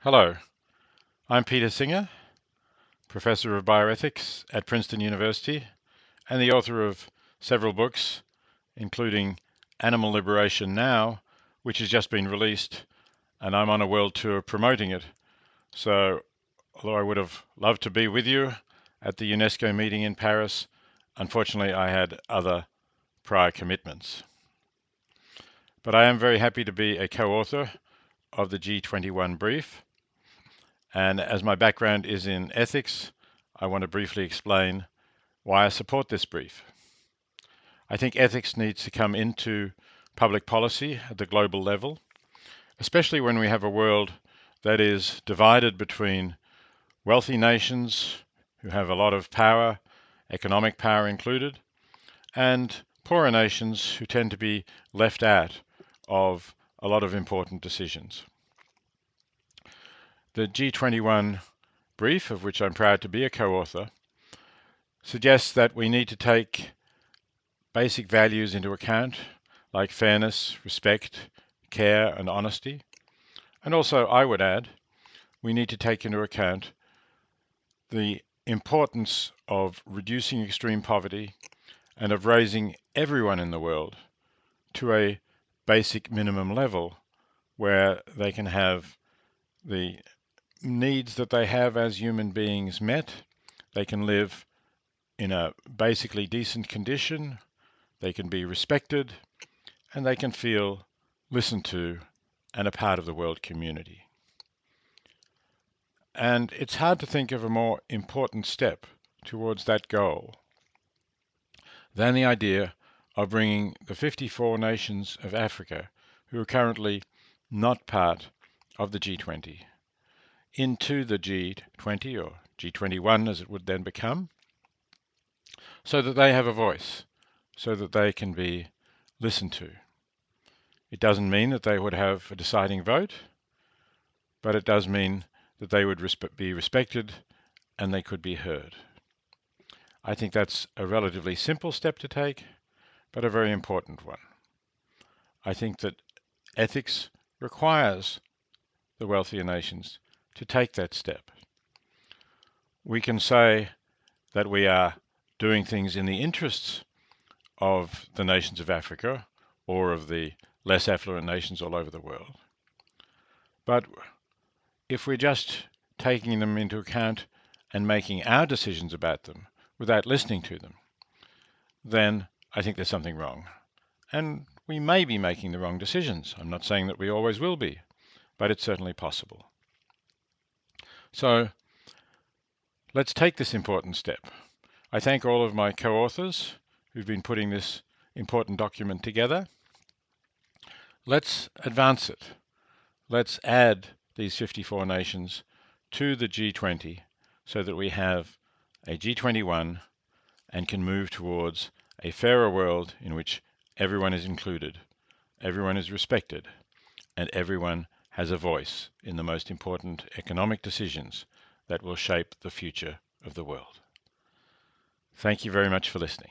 Hello, I'm Peter Singer, Professor of Bioethics at Princeton University and the author of several books, including Animal Liberation Now, which has just been released, and I'm on a world tour promoting it. So, although I would have loved to be with you at the UNESCO meeting in Paris, unfortunately I had other prior commitments. But I am very happy to be a co-author of the G21 Brief. And as my background is in ethics, I want to briefly explain why I support this brief. I think ethics needs to come into public policy at the global level, especially when we have a world that is divided between wealthy nations who have a lot of power, economic power included, and poorer nations who tend to be left out of a lot of important decisions. The G21 brief, of which I'm proud to be a co-author, suggests that we need to take basic values into account, like fairness, respect, care, and honesty. And also, I would add, we need to take into account the importance of reducing extreme poverty and of raising everyone in the world to a basic minimum level where they can have the needs that they have as human beings met. They can live in a basically decent condition, they can be respected, and they can feel listened to and a part of the world community. And it's hard to think of a more important step towards that goal than the idea of bringing the 54 nations of Africa, who are currently not part of the G20, into the G20 or G21 as it would then become, so that they have a voice, so that they can be listened to. It doesn't mean that they would have a deciding vote, but it does mean that they would be respected and they could be heard. I think that's a relatively simple step to take, but a very important one. I think that ethics requires the wealthier nations to take that step. We can say that we are doing things in the interests of the nations of Africa or of the less affluent nations all over the world. But if we're just taking them into account and making our decisions about them without listening to them, then I think there's something wrong. And we may be making the wrong decisions. I'm not saying that we always will be, but it's certainly possible. So let's take this important step. I thank all of my co-authors who've been putting this important document together. Let's advance it. Let's add these 54 nations to the G20 so that we have a G21 and can move towards a fairer world in which everyone is included, everyone is respected, and everyone has a voice in the most important economic decisions that will shape the future of the world. Thank you very much for listening.